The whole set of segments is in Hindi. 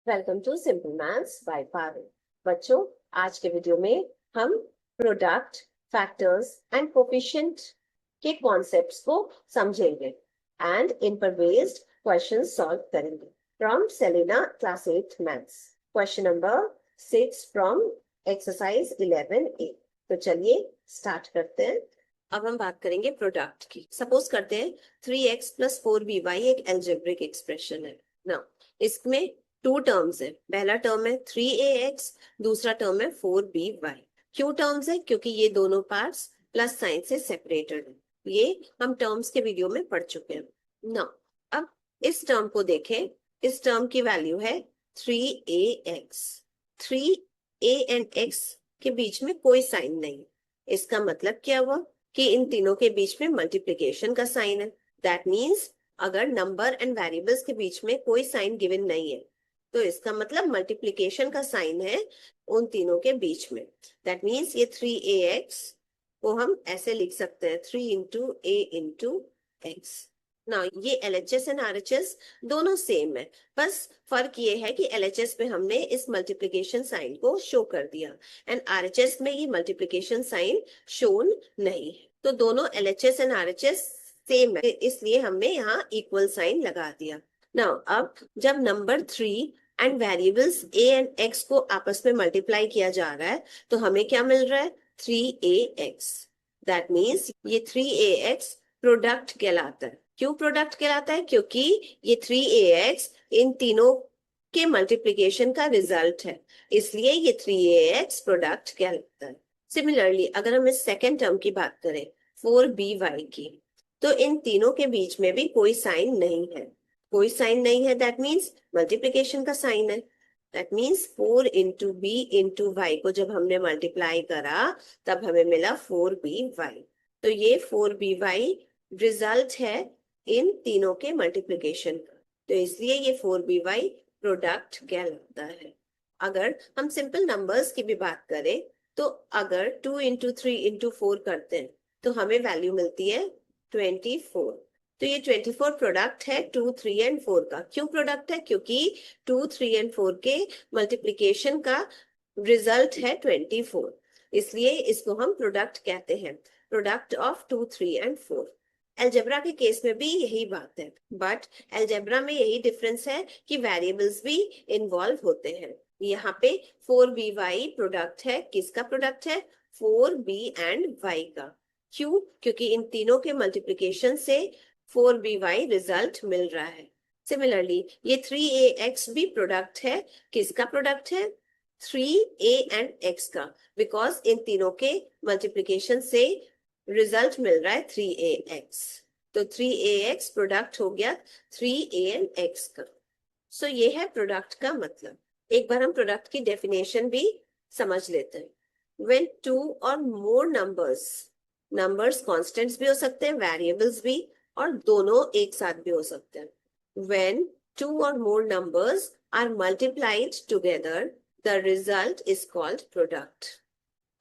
Welcome to simple maths by Parul. बच्चों, आज के वीडियो में हम प्रोडक्ट, फैक्टर्स एंड कोफिशिएंट के कॉन्सेप्ट्स को समझेंगे एंड इन पर बेस्ड क्वेश्चंस सॉल्व करेंगे from Selina class 8 maths. Question number 6 from exercise 11A। तो चलिए स्टार्ट करते हैं। अब हम बात करेंगे प्रोडक्ट की। सपोज करते हैं 3x + 4by एक एल्जेब्रिक एक्सप्रेशन है ना। इसमें टू टर्म्स है। पहला टर्म है 3ax, दूसरा टर्म है 4by। क्यों टर्म्स है? क्योंकि ये दोनों पार्ट्स प्लस साइन से सेपरेटेड है। ये हम टर्म्स के वीडियो में पढ़ चुके हैं ना। अब इस टर्म को देखें। इस टर्म की वैल्यू है 3ax। 3a एंड x के बीच में कोई साइन नहीं। इसका मतलब क्या हुआ कि इन तीनों के बीच में मल्टीप्लिकेशन का साइन है। दैट मीन्स अगर नंबर एंड वेरिएबल्स के बीच में कोई साइन गिवन नहीं है तो इसका मतलब मल्टीप्लिकेशन का साइन है उन तीनों के बीच में। दैट मीन्स ये 3ax को हम ऐसे लिख सकते हैं 3 × a × x ना। ये LHS एंड RHS दोनों सेम है, बस फर्क ये है कि LHS में हमने इस मल्टीप्लिकेशन साइन को शो कर दिया एंड RHS में ये मल्टीप्लिकेशन साइन शोन नहीं है। तो दोनों LHS एंड RHS सेम है, इसलिए हमने यहाँ इक्वल साइन लगा दिया ना। अब जब number 3 and variables a and x को आपस में मल्टीप्लाई किया जा रहा है तो हमें क्या मिल रहा है? 3ax। दैट मीन्स ये 3ax प्रोडक्ट कहलाता है। क्यों प्रोडक्ट कहलाता है? क्योंकि ये 3ax इन तीनों के मल्टीप्लिकेशन का रिजल्ट है, इसलिए ये 3ax प्रोडक्ट कहलाता है। सिमिलरली अगर हम इस सेकेंड टर्म की बात करें 4by की, तो इन तीनों के बीच में भी कोई साइन नहीं है। कोई साइन नहीं है दैट मीन्स मल्टीप्लिकेशन का साइन है। दैट मीन्स 4 × b × y को जब हमने मल्टीप्लाई करा तब हमें मिला 4by। तो ये 4by रिजल्ट है इन तीनों के मल्टीप्लिकेशन का, तो इसलिए ये 4by प्रोडक्ट कहलाता है। अगर हम सिंपल नंबर्स की भी बात करें तो अगर 2 × 3 × 4 करते हैं तो हमें वैल्यू मिलती है 24। तो ये 24 प्रोडक्ट है 2, 3 एंड 4 का। क्यों प्रोडक्ट है? क्योंकि 2, 3 एंड 4 के मल्टीप्लिकेशन का रिजल्ट है 24, इसलिए इसको हम प्रोडक्ट कहते हैं, प्रोडक्ट ऑफ 2, 3 एंड 4। अलजेब्रा के केस में भी यही बात है, बट अलजेब्रा में यही डिफरेंस है कि वेरिएबल्स भी इन्वॉल्व होते हैं। यहाँ पे 4by प्रोडक्ट है। किसका प्रोडक्ट है? 4b एंड y का। क्यों? क्योंकि इन तीनों के मल्टीप्लिकेशन से 4by रिजल्ट मिल रहा है। सिमिलरली ये 3ax भी प्रोडक्ट है। किसका प्रोडक्ट है? 3a एंड x का, बिकॉज इन तीनों के मल्टीप्लिकेशन से रिजल्ट मिल रहा है 3ax। तो 3ax प्रोडक्ट हो गया 3a एंड x का। सो ये है प्रोडक्ट का मतलब। एक बार हम प्रोडक्ट की डेफिनेशन भी समझ लेते हैं। When two or more numbers constants भी हो सकते हैं, वेरिएबल्स भी, और दोनों एक साथ भी हो सकते हैं। When two or more numbers are multiplied together, the result is called product.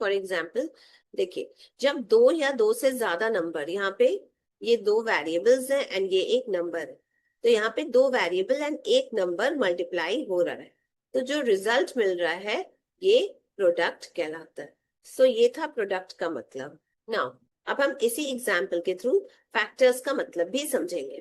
For example, देखिए, जब दो या दो से ज्यादा नंबर, यहाँ पे ये दो वेरिएबल्स हैं एंड ये एक नंबर है, तो यहाँ पे दो वेरिएबल एंड एक नंबर मल्टीप्लाई हो रहा है, तो जो रिजल्ट मिल रहा है ये प्रोडक्ट कहलाता है। सो ये था प्रोडक्ट का मतलब। नाउ अब हम इसी एग्जाम्पल के थ्रू फैक्टर्स का मतलब भी समझेंगे।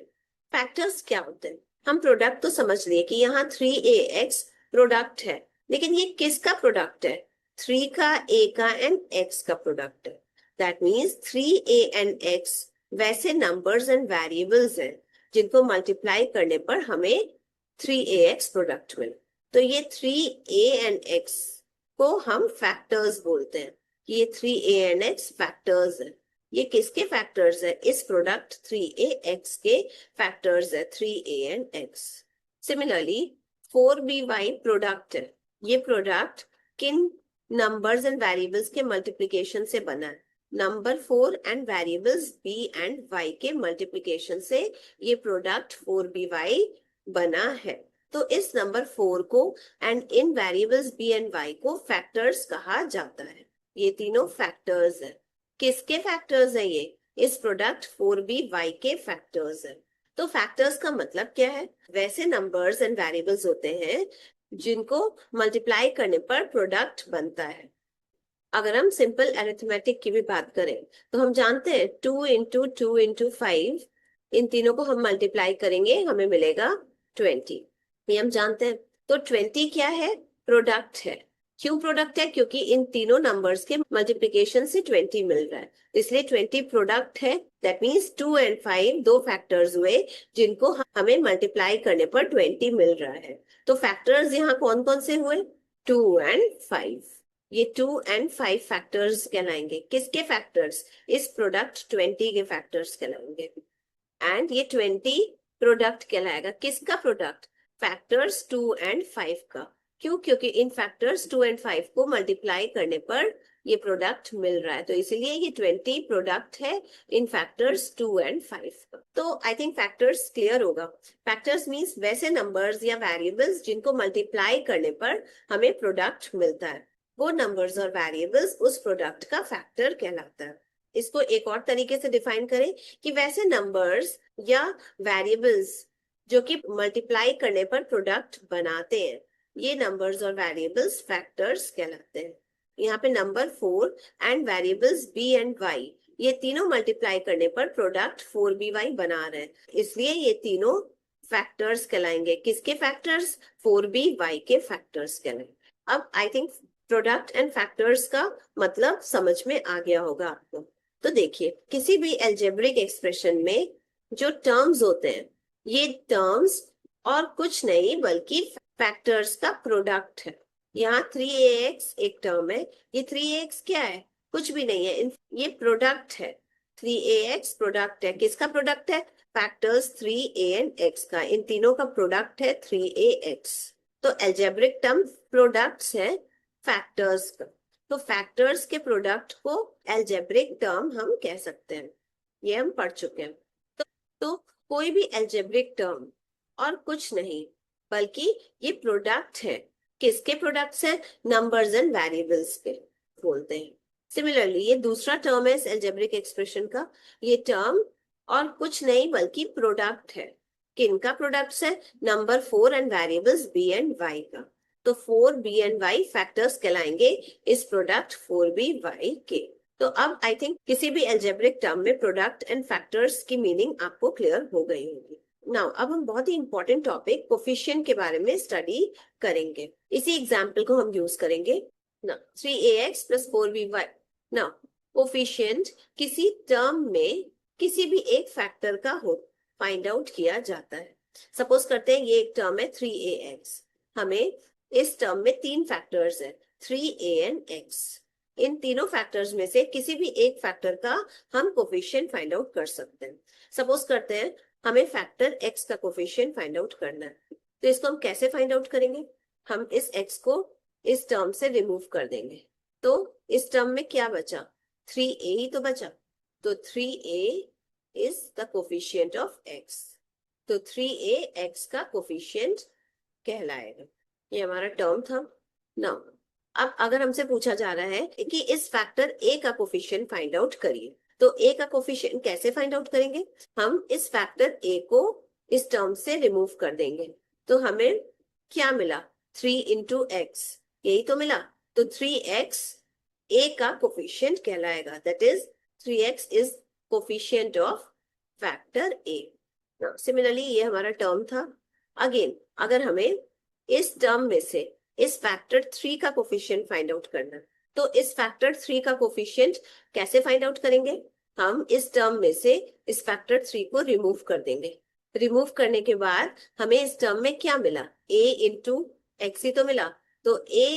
फैक्टर्स क्या होते हैं? हम प्रोडक्ट तो समझ लिए कि यहाँ 3ax प्रोडक्ट है, लेकिन ये किसका प्रोडक्ट है? 3 का, a का एंड x का प्रोडक्ट है। That means 3a and x वैसे नंबर्स एंड वेरिएबल्स हैं जिनको मल्टीप्लाई करने पर हमें 3ax प्रोडक्ट मिले। तो ये 3a एंड x को हम फैक्टर्स बोलते हैं। ये 3a एंड x फैक्टर्स है। ये किसके फैक्टर्स है? इस प्रोडक्ट 3ax के फैक्टर्स है, 3a and x। Similarly 4by product है। ये प्रोडक्ट किन नंबर्स एंड वेरिएबल्स के मल्टीप्लिकेशन से बना है? Number 4 and variables b and y के मल्टीप्लिकेशन से ये प्रोडक्ट 4by बना है। तो इस नंबर 4 को and in variables b and y को फैक्टर्स कहा जाता है। ये तीनों फैक्टर्स है। किसके फैक्टर्स है ये? इस प्रोडक्ट 4by के फैक्टर्स है। तो फैक्टर्स का मतलब क्या है? वैसे नंबर्स एंड वेरिएबल्स होते हैं जिनको मल्टीप्लाई करने पर प्रोडक्ट बनता है। अगर हम सिंपल अरिथमेटिक की भी बात करें तो हम जानते हैं 2 × 2 × 5, इन तीनों को हम मल्टीप्लाई करेंगे हमें मिलेगा 20, ये हम जानते हैं। तो 20 क्या है? प्रोडक्ट है। क्यों प्रोडक्ट है? क्योंकि इन तीनों नंबर्स के मल्टीप्लिकेशन से 20 मिल रहा है, इसलिए 20 प्रोडक्ट है। दैट मीन्स 2 और 5 दो फैक्टर्स हुए जिनको हमें मल्टीप्लाई करने पर 20 मिल रहा है। तो फैक्टर्स यहाँ कौन कौन से हुए? 2 और 5। ये 2 और 5 फैक्टर्स कहलाएंगे। किसके फैक्टर्स? इस प्रोडक्ट 20 के फैक्टर्स कहलाएंगे। एंड ये 20 प्रोडक्ट कहलाएगा। किसका प्रोडक्ट? फैक्टर्स 2 और 5 का। क्यों? क्योंकि इन फैक्टर्स 2 और 5 को मल्टीप्लाई करने पर ये प्रोडक्ट मिल रहा है, तो इसीलिए ये 20 प्रोडक्ट है इन फैक्टर्स 2 और 5 का। तो आई थिंक फैक्टर्स क्लियर होगा। फैक्टर्स मीन्स वैसे नंबर्स या वेरिएबल्स जिनको मल्टीप्लाई करने पर हमें प्रोडक्ट मिलता है, वो नंबर्स और वेरिएबल्स उस प्रोडक्ट का फैक्टर कहलाता है। इसको एक और तरीके से डिफाइन करें कि वैसे नंबर्स या वेरिएबल्स जो कि मल्टीप्लाई करने पर प्रोडक्ट बनाते हैं, ये नंबर्स और वेरिएबल्स फैक्टर्स कहलाते हैं। यहाँ पे number 4 and variables b and y, ये तीनों मल्टीप्लाई करने पर प्रोडक्ट 4by बना रहे हैं, इसलिए ये तीनों फैक्टर्स कहलाएंगे। किसके फैक्टर्स? 4by के फैक्टर्स कहलाएंगे। अब I think product and factors का मतलब समझ में आ गया होगा आपको। तो देखिए, किसी भी अलजेब्रिक एक्सप्रेशन में जो टर्म्स होते हैं, ये टर्म्स और कुछ नहीं बल्कि फैक्टर्स का प्रोडक्ट है। यहाँ 3ax एक टर्म है, ये 3ax क्या है? कुछ भी नहीं है, ये प्रोडक्ट है। 3ax प्रोडक्ट है। किसका प्रोडक्ट है? फैक्टर्स 3a एंड x का। इन तीनों का प्रोडक्ट है 3ax। तो अलजेब्रिक टर्म प्रोडक्ट्स है फैक्टर्स का। तो फैक्टर्स के प्रोडक्ट को अलजेब्रिक टर्म हम कह सकते हैं, ये हम पढ़ चुके हैं। तो कोई भी अलजेब्रिक टर्म और कुछ नहीं बल्कि ये प्रोडक्ट है। किसके प्रोडक्ट्स है? नंबर्स एंड वेरिएबल्स के बोलते हैं। सिमिलरली ये दूसरा टर्म है इस अलजेब्रिक एक्सप्रेशन का। ये टर्म और कुछ नहीं बल्कि प्रोडक्ट है। किनका प्रोडक्ट्स है? Number 4 and variables b and y का। तो 4b एंड y फैक्टर्स कहलाएंगे इस प्रोडक्ट 4b y के। तो अब आई थिंक किसी भी अलजेब्रिक टर्म में प्रोडक्ट एंड फैक्टर्स की मीनिंग आपको क्लियर हो गई होगी। नाउ अब हम बहुत ही इंपॉर्टेंट टॉपिक कोफिशिएंट के बारे में स्टडी करेंगे। इसी एग्जांपल को हम यूज करेंगे ना, 3ax + 4by। नाउ कोफिशिएंट किसी टर्म में किसी भी एक फैक्टर का हो फाइंड आउट किया जाता है। सपोज करते हैं ये एक टर्म है 3ax, हमें इस टर्म में 3 फैक्टर्स है 3a एंड x। इन तीनों फैक्टर्स में से किसी भी एक फैक्टर का हम कोफिशिएंट फाइंड आउट कर सकते हैं। सपोज करते हैं हमें फैक्टर x का कोफिशिएंट फाइंड आउट करना है, तो इसको हम कैसे फाइंड आउट करेंगे? हम इस x को इस टर्म से रिमूव कर देंगे, तो इस टर्म में क्या बचा? 3a ही तो बचा। तो 3a is the coefficient of x, तो 3a x का कोफिशिएंट कहलाएगा। ये हमारा टर्म था। नाउ अब अगर हमसे पूछा जा रहा है कि इस फैक्टर a का कोफिशिएंट फाइंड आउट करिए, तो a का कोफिशिएंट कैसे फाइंड आउट करेंगे? हम इस फैक्टर a को इस टर्म से रिमूव कर देंगे, तो हमें क्या मिला? 3 × x, यही तो मिला। तो 3x a का कोफिशिएंट कहलाएगा, that is 3x is coefficient of factor a। Similarly ये हमारा टर्म था। अगेन अगर हमें इस टर्म में से इस फैक्टर 3 का कोफिशिएंट फाइंड आउट करना, तो इस फैक्टर 3 का कोफिशिएंट कैसे फाइंड आउट करेंगे? हम इस टर्म में से इस फैक्टर 3 को रिमूव कर देंगे। रिमूव करने के बाद हमें इस टर्म में क्या मिला? a × x ही तो मिला। तो a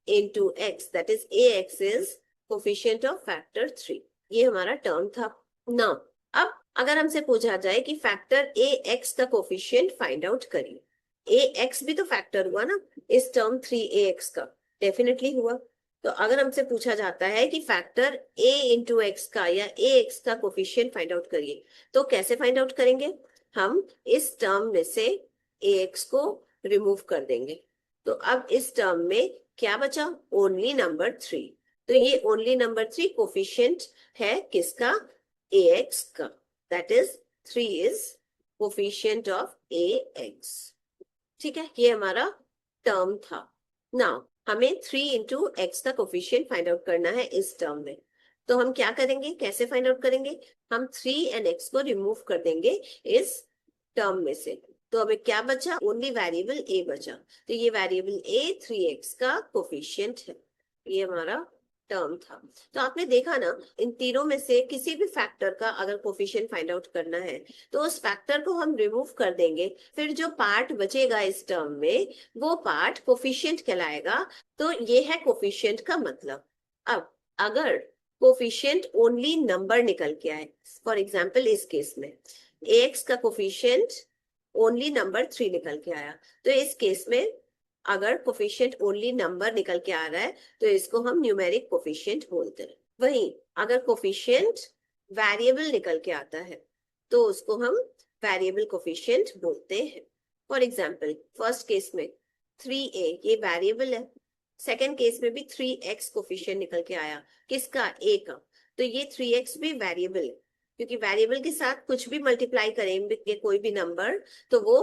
× x that is ax is coefficient of factor 3। ये हमारा टर्म था। नाउ अब अगर हमसे पूछा जाए कि फैक्टर ax का कोफिशिएंट फाइंड आउट करिए, ax भी तो फैक्टर हुआ ना इस टर्म 3ax का, डेफिनेटली हुआ। तो अगर हमसे पूछा जाता है कि फैक्टर a × x का या ax का कोफिशिएंट फाइंड आउट करिए, तो कैसे फाइंड आउट करेंगे? हम इस टर्म में से ax को रिमूव कर देंगे, तो अब इस टर्म में क्या बचा? Only number 3। तो ये ओनली नंबर 3 कोफिशिएंट है किसका? ax का, that is 3 is coefficient of ax। ठीक है, ये हमारा टर्म था। नाउ हमें 3 इंटू एक्स का कोफिशिएंट फाइंड आउट करना है इस टर्म में। तो हम क्या करेंगे, कैसे फाइंड आउट करेंगे? हम 3 एंड एक्स को रिमूव कर देंगे इस टर्म में से। तो हमें क्या बचा? ओनली वेरिएबल ए बचा। तो ये वेरिएबल ए 3x का कोफिशिएंट है, ये हमारा टर्म था। तो आपने देखा ना, इन तीनों में से किसी भी फैक्टर का अगर कोफिशिएंट फाइंड आउट करना है तो उस फैक्टर को हम रिमूव कर देंगे, फिर जो पार्ट बचेगा इस टर्म में वो पार्ट कोफिशिएंट कहलाएगा। तो ये है कोफिशिएंट का मतलब। अब अगर कोफिशिएंट ओनली नंबर निकल के आए, फॉर एग्जाम्पल इस केस में ax का कोफिशिएंट ओनली नंबर 3 निकल के आया, तो इस केस में अगर कोफिशिएंट ओनली नंबर निकल के आ रहा है तो इसको हम न्यूमेरिक कोफिशिएंट बोलते हैं। वहीं अगर कोफिशिएंट वेरिएबल निकल के आता है तो उसको हम वेरिएबल कोफिशिएंट बोलते हैं। फॉर एग्जाम्पल फर्स्ट केस में 3a ये वेरिएबल है, सेकेंड केस में भी 3x कोफिशिएंट निकल के आया, किसका? a का। तो ये 3x भी वेरिएबल है, क्योंकि वेरिएबल के साथ कुछ भी मल्टीप्लाई करेंगे कोई भी नंबर तो वो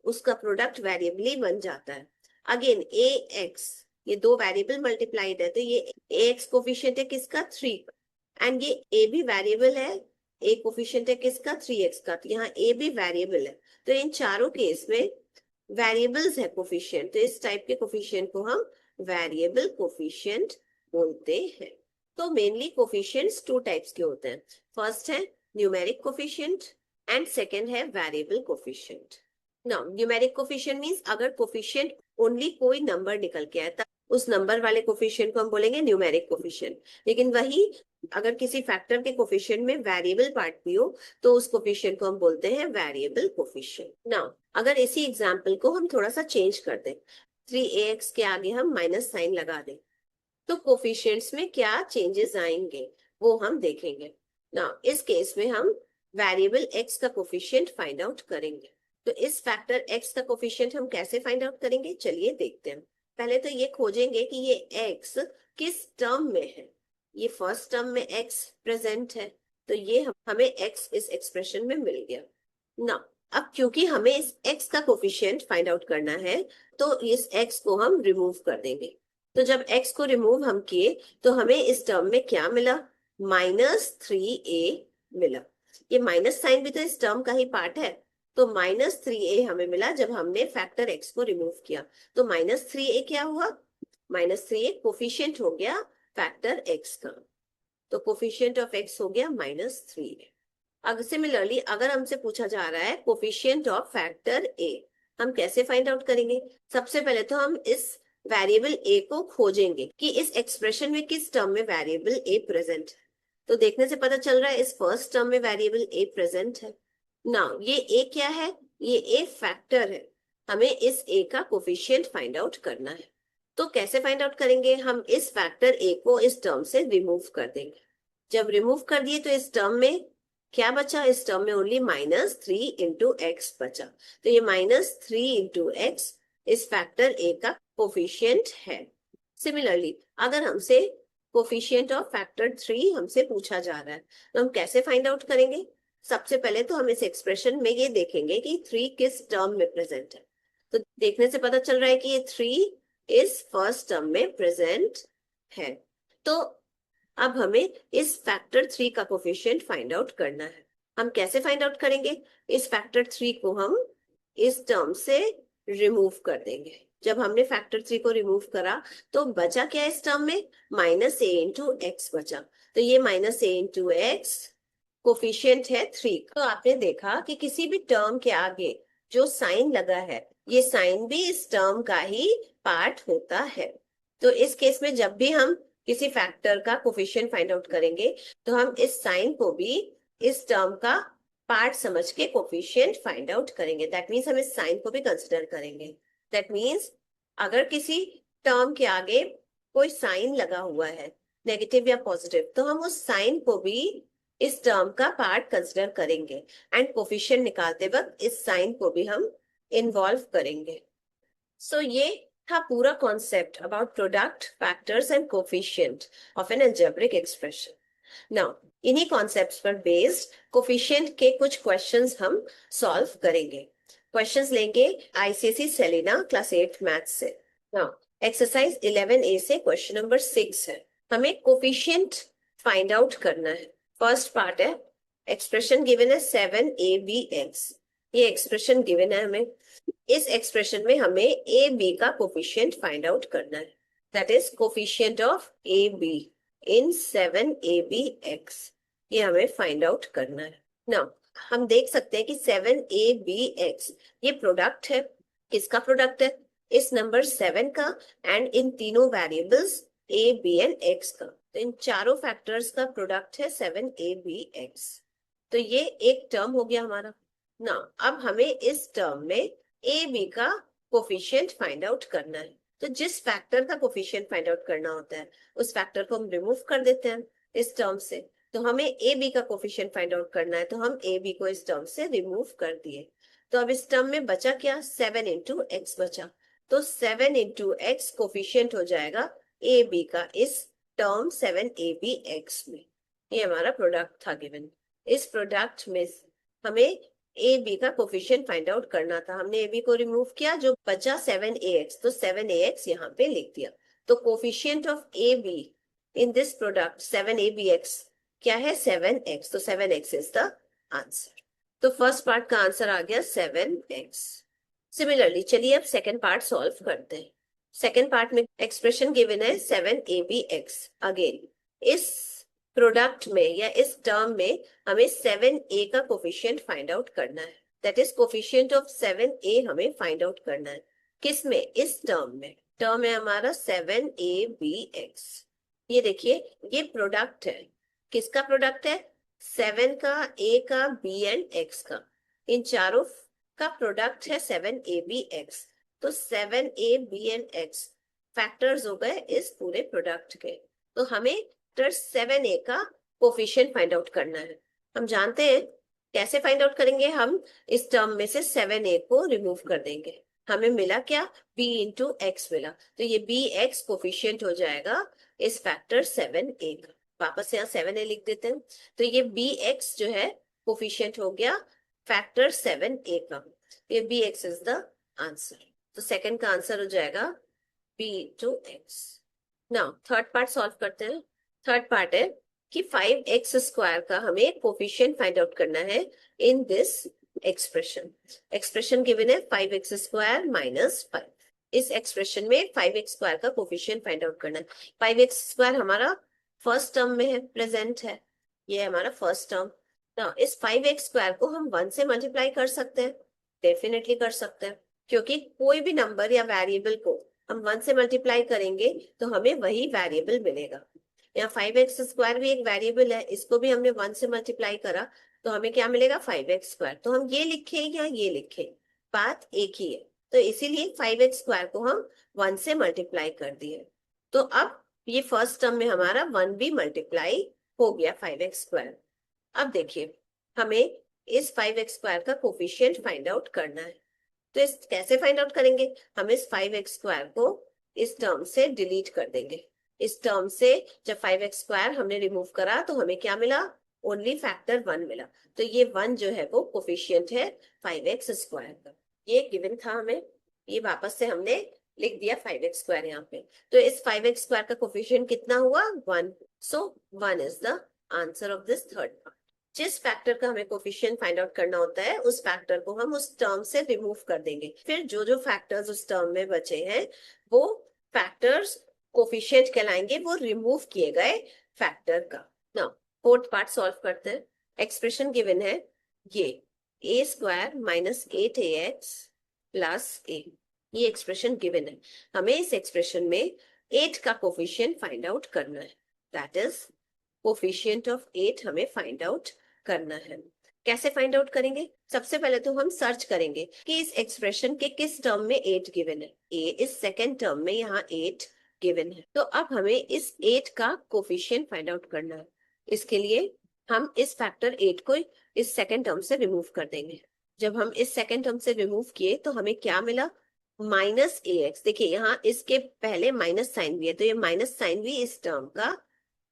उसका प्रोडक्ट वेरिएबल ही बन जाता है। अगेन ax, ये दो वेरिएबल मल्टीप्लाइड है तो ये ax कोफिशिएंट है किसका? 3, एंड ये a भी वेरिएबल है, a कोफिशिएंट है किसका? 3x का, तो यहाँ a भी वेरिएबल है। तो इन चारों केस में वेरिएबल्स है कोफिशिएंट, तो इस टाइप के कोफिशिएंट को हम वेरिएबल कोफिशिएंट बोलते हैं। तो मेनली कोफिशिएंट्स 2 टाइप्स के होते हैं, फर्स्ट है न्यूमेरिक कोफिशिएंट एंड सेकेंड है variable coefficient. Now numeric coefficient means अगर कोफिशिएंट ओनली कोई नंबर निकल के आया उस नंबर वाले कोफिशिएंट को हम बोलेंगे न्यूमेरिक कोफिशिएंट। लेकिन वही अगर किसी फैक्टर के कोफिशिएंट में वेरिएबल पार्ट भी हो तो उस कोफिशिएंट को हम बोलते हैं वेरिएबल कोफिशिएंट। नाउ अगर इसी एग्जांपल को हम थोड़ा सा चेंज कर दें, 3ax के आगे हम माइनस साइन लगा दें, तो कोफिशिएंट्स में क्या चेंजेस आएंगे वो हम देखेंगे। नाउ इस केस में हम वेरिएबल x का कोफिशिएंट फाइंड आउट करेंगे। तो इस फैक्टर x का कोफिशिएंट हम कैसे फाइंड आउट करेंगे, चलिए देखते हैं। पहले तो ये खोजेंगे कि ये x किस टर्म में है। ये फर्स्ट टर्म में x प्रेजेंट है, तो ये हमें x इस एक्सप्रेशन में मिल गया ना। अब क्योंकि हमें इस x का कोफिशिएंट फाइंड आउट करना है तो इस x को हम रिमूव कर देंगे। तो जब x को रिमूव हम किए तो हमें इस टर्म में क्या मिला? -3a मिला। ये माइनस साइन भी तो इस टर्म का ही पार्ट है, तो -3a हमें मिला जब हमने फैक्टर x को रिमूव किया। तो -3a क्या हुआ? -3a कोफिशिएंट हो गया फैक्टर x का, तो कोफिशिएंट ऑफ x हो गया -3a। अब सिमिलरली अगर हमसे पूछा जा रहा है कोफिशिएंट ऑफ फैक्टर a, हम कैसे फाइंड आउट करेंगे? सबसे पहले तो हम इस वेरिएबल a को खोजेंगे कि इस एक्सप्रेशन में किस टर्म में वेरिएबल a प्रेजेंट है। तो देखने से पता चल रहा है इस फर्स्ट टर्म में वेरिएबल a प्रेजेंट है। नाउ ये a क्या है? ये a फैक्टर है, हमें इस a का कोफिशिएंट फाइंड आउट करना है। तो कैसे फाइंड आउट करेंगे? हम इस फैक्टर a को इस टर्म से रिमूव कर देंगे। जब रिमूव कर दिए तो इस टर्म में क्या बचा? इस टर्म में ओनली -3 इंटू एक्स बचा। तो ये -3 इंटू एक्स इस फैक्टर a का कोफिशिएंट है। सिमिलरली अगर हमसे कोफिशिएंट ऑफ फैक्टर 3 हमसे पूछा जा रहा है तो हम कैसे फाइंड आउट करेंगे? सबसे पहले तो हम इस एक्सप्रेशन में ये देखेंगे कि 3 किस टर्म में प्रेजेंट है। तो देखने से पता चल रहा है कि ये 3 इस फर्स्ट टर्म में प्रेजेंट है। तो अब हमें इस फैक्टर 3 का कोफिशिएंट फाइंड आउट करना है। हम कैसे फाइंड आउट करेंगे? इस फैक्टर 3 को हम इस टर्म से रिमूव कर देंगे। जब हमने फैक्टर 3 को रिमूव करा तो बचा क्या इस टर्म में? -a इंटू एक्स बचा। तो ये -a इंटू एक्स कोफिशिएंट है 3। तो आपने देखा कि किसी भी टर्म के आगे जो साइन लगा है ये साइन भी इस टर्म का ही पार्ट होता है। तो इस केस में जब भी हम किसी फैक्टर का कोफिशिएंट फाइंड आउट करेंगे तो हम इस साइन को भी इस टर्म का पार्ट समझ के कोफिशिएंट फाइंड आउट करेंगे। दैट मीन्स हम इस साइन को भी कंसिडर करेंगे। दैट मीन्स अगर किसी टर्म के आगे कोई साइन लगा हुआ है नेगेटिव या पॉजिटिव तो हम उस साइन को भी इस टर्म का पार्ट कंसिडर करेंगे एंड कोफिशिएंट निकालते वक्त इस साइन को भी हम इन्वॉल्व करेंगे। सो ये था पूरा concept about product, factors and coefficient of N algebraic expression. Now इन्हीं कॉन्सेप्ट्स पर बेस्ड कोफिशिएंट के कुछ क्वेश्चंस हम सॉल्व करेंगे। क्वेश्चंस लेंगे आईसीएसई सेलिना क्लास 8 मैथ्स से। नाउ एक्सरसाइज 11A से क्वेश्चन नंबर 6 है, हमें कोफिशिएंट फाइंड आउट करना है। फर्स्ट पार्ट है, एक्सप्रेशन गिवन है 7abx, ये एक्सप्रेशन गिवन है हमें। इस एक्सप्रेशन में हमें ए बी का कोफिशिएंट फाइंड आउट करना है, that is coefficient of A be in 7abx, ये हमें फाइंड आउट करना है। नाउ हम देख सकते हैं कि 7abx ये प्रोडक्ट है, किसका प्रोडक्ट है? इस नंबर 7 का एंड इन तीनों variables A B and X का, तो इन चारों फैक्टर्स का प्रोडक्ट है 7abx। तो ये एक टर्म हो गया हमारा ना। अब हमें इस टर्म में ए बी का कोफिशिएंट फाइंड आउट करना है। तो जिस फैक्टर का कोफिशिएंट फाइंड आउट करना होता है उस फैक्टर को हम रिमूव कर देते हैं इस टर्म से। तो हमें ए बी का कोफिशिएंट फाइंड आउट करना है, तो हम ए बी को इस टर्म से रिमूव कर दिए। तो अब इस टर्म में बचा क्या? 7 इंटू एक्स बचा। तो 7 इंटू एक्स कोफिशिएंट हो जाएगा ए बी का इस टर्म 7abx में। ये हमारा प्रोडक्ट था गिवन। इस प्रोडक्ट में हमें ए बी का कोफिशिएंट फाइंड आउट करना था। हमने ए बी को रिमूव किया, जो बचा 7ax, तो 7ax यहाँ पे लिख दिया। तो coefficient of A be in this product 7abx क्या है? 7x, तो 7x इज द आंसर। तो फर्स्ट पार्ट का आंसर आ गया 7x। सिमिलरली चलिए अब सेकेंड पार्ट सॉल्व करते हैं। सेकेंड पार्ट में एक्सप्रेशन गिवन है 7abx। अगेन इस प्रोडक्ट में या इस टर्म में हमें 7a का कोफिशिएंट फाइंड आउट करना है, that is coefficient of 7a हमें फाइंड आउट करना है। किसमें? इस टर्म में। टर्म है हमारा 7abx। ये देखिए ये प्रोडक्ट है, किसका प्रोडक्ट है? 7 का, a का, b एंड x का, इन चारों का प्रोडक्ट है 7abx। तो 7a b and x factors हो गए इस पूरे प्रोडक्ट के। तो हमें 7a का कोफिशिएंट फाइंड आउट करना है। हम जानते हैं कैसे फाइंड आउट करेंगे, हम इस टर्म में से 7a को रिमूव कर देंगे। हमें मिला क्या? b इंटू एक्स मिला, तो ये bx कोफिशिएंट हो जाएगा इस फैक्टर 7a का। वापस यहाँ 7a लिख देते हैं, तो ये bx जो है कोफिशिएंट हो गया फैक्टर 7a का। ये bx इज द आंसर। तो सेकंड का आंसर हो जाएगा b into x. Now third part solve करते हैं। थर्ड पार्ट है कि 5x स्क्वायर का हमें कोफिशिएंट फाइंड आउट करना है in this expression. Expression given है 5x स्क्वायर माइनस 5। इस एक्सप्रेशन में 5x स्क्वायर का कोफिशिएंट फाइंड आउट करना है। 5x स्क्वायर हमारा फर्स्ट टर्म में है, प्रेजेंट है, ये हमारा फर्स्ट टर्म। ना इस 5x स्क्वायर को हम 1 से मल्टीप्लाई कर सकते हैं, डेफिनेटली कर सकते हैं, क्योंकि कोई भी नंबर या वेरिएबल को हम 1 से मल्टीप्लाई करेंगे तो हमें वही वेरिएबल मिलेगा। यहाँ 5x स्क्वायर भी एक वेरिएबल है, इसको भी हमने 1 से मल्टीप्लाई करा तो हमें क्या मिलेगा? 5x square. तो हम ये लिखे या ये लिखे, बात एक ही है। तो इसीलिए 5x स्क्वायर को हम 1 से मल्टीप्लाई कर दिए। तो अब ये फर्स्ट टर्म में हमारा 1 भी मल्टीप्लाई हो गया 5x स्क्वायर। अब देखिए हमें इस 5x स्क्वायर का कोफिशिएंट फाइंड आउट करना है। तो इस कैसे फाइंड आउट करेंगे? हम इस 5x स्क्वायर को इस टर्म से डिलीट कर देंगे। इस टर्म से जब 5x स्क्वायर हमने रिमूव करा तो हमें क्या मिला? ओनली फैक्टर 1 मिला। तो ये 1 जो है वो कोफिशिएंट है 5x स्क्वायर का। ये गिवन था हमें, ये वापस से हमने लिख दिया 5x स्क्वायर यहाँ पे। तो इस 5x स्क्वायर का कोफिशिएंट कितना हुआ? 1। सो 1 is the answer of this third part. जिस फैक्टर का हमें कोफिशिएंट फाइंड आउट करना होता है उस फैक्टर को हम उस टर्म से रिमूव कर देंगे। फिर जो जो फैक्टर्स उस टर्म में बचे हैं वो फैक्टर्स कोफिशिएंट कहलाएंगे, वो रिमूव किए गए फैक्टर का। नाउ फोर्थ पार्ट सॉल्व करते हैं। एक्सप्रेशन गिवन है ये a square minus 8ax plus a, ये एक्सप्रेशन गिवन है। हमें इस एक्सप्रेशन में 8 का कोफिशिएंट फाइंड आउट करना है, दैट इज कोफिशिएंट ऑफ 8 हमें फाइंड आउट करना है। कैसे फाइंड आउट करेंगे? सबसे पहले तो हम सर्च करेंगे कि इस एक्सप्रेशन के किस टर्म में 8 गिवन है। a इस सेकेंड टर्म में यहाँ 8 गिवन है। तो अब हमें इस 8 का कोफिशिएंट फाइंड आउट करना है। इसके लिए हम इस फैक्टर 8 को इस सेकेंड टर्म से रिमूव कर देंगे। जब हम इस सेकेंड टर्म से रिमूव किए तो हमें क्या मिला? Minus ax। देखिए यहाँ इसके पहले माइनस साइन भी है, तो ये माइनस साइन भी इस टर्म का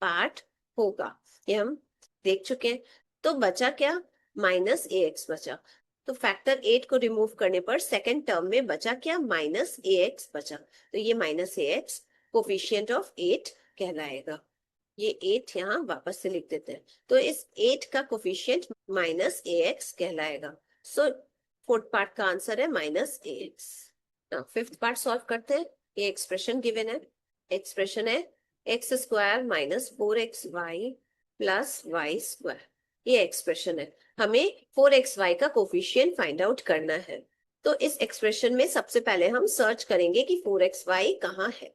पार्ट होगा, ये हम देख चुके हैं। तो बचा क्या? माइनस ax बचा। तो फैक्टर 8 को रिमूव करने पर सेकेंड टर्म में बचा क्या, माइनस ax बचा, तो ये माइनस ax कोफिशिएंट ऑफ 8 कहलाएगा। ये 8 यहाँ वापस से लिख देते हैं, तो इस 8 का कोफिशिएंट माइनस ax कहलाएगा। सो फोर्थ पार्ट का आंसर है minus ax। Now fifth part solve करते हैं। ये एक्सप्रेशन गिवन है, एक्सप्रेशन है X square minus 4xy plus Y square, ये एक्सप्रेशन है। हमें 4xy का कोफिशिएंट फाइंड आउट करना है। तो इस एक्सप्रेशन में सबसे पहले हम सर्च करेंगे कि 4xy कहाँ है।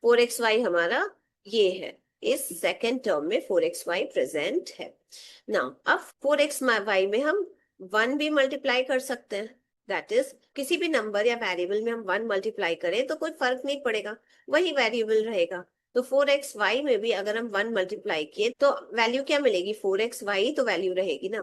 4xy हमारा ये है, इस सेकेंड टर्म में 4xy प्रेजेंट है। नाउ अब 4xy में हम 1 भी मल्टीप्लाई कर सकते हैं, दैट इज किसी भी नंबर या वेरिएबल में हम 1 मल्टीप्लाई करें तो कोई फर्क नहीं पड़ेगा, वही वेरिएबल रहेगा। तो 4xy में भी अगर हम 1 मल्टीप्लाई किए तो वैल्यू क्या मिलेगी, 4xy तो वैल्यू रहेगी ना।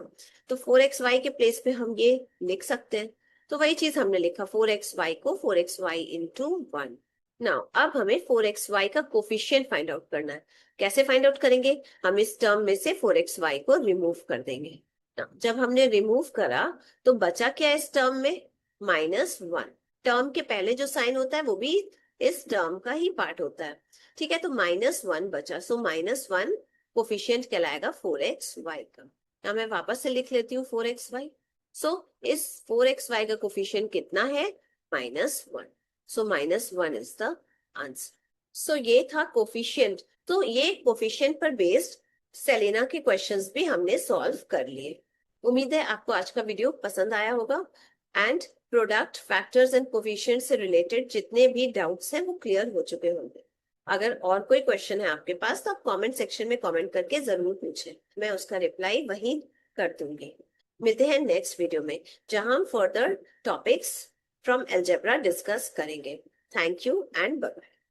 तो 4xy के प्लेस पे हम ये लिख सकते हैं, तो वही चीज हमने लिखा, 4xy को 4xy इंटू 1। नाउ अब हमें 4xy का कोफिशिएंट फाइंड आउट करना है। कैसे फाइंड आउट करेंगे, हम इस टर्म में से 4xy को रिमूव कर देंगे। जब हमने रिमूव करा तो बचा क्या इस टर्म में, -1। टर्म के पहले जो साइन होता है वो भी इस टर्म का ही पार्ट होता है, ठीक है। तो -1 बचा, सो -1 कोफिशिएंट कहलाएगा 4xy का। अब मैं वापस से लिख लेती हूँ 4xy। सो इस 4xy का कोफिशिएंट कितना है, -1। सो -1 इज द आंसर। सो ये था कोफिशिएंट। तो ये कोफिशिएंट पर बेस्ड सेलेना के क्वेश्चंस भी हमने सॉल्व कर लिए। उम्मीद है आपको आज का वीडियो पसंद आया होगा and product, factors and coefficient से रिलेटेड जितने भी डाउट्स हैं वो क्लियर हो चुके होंगे। अगर और कोई क्वेश्चन है आपके पास तो आप कमेंट सेक्शन में कमेंट करके जरूर पूछें, मैं उसका रिप्लाई वहीं कर दूंगी। मिलते हैं नेक्स्ट वीडियो में जहां हम further topics from algebra discuss करेंगे। Thank you and bye bye.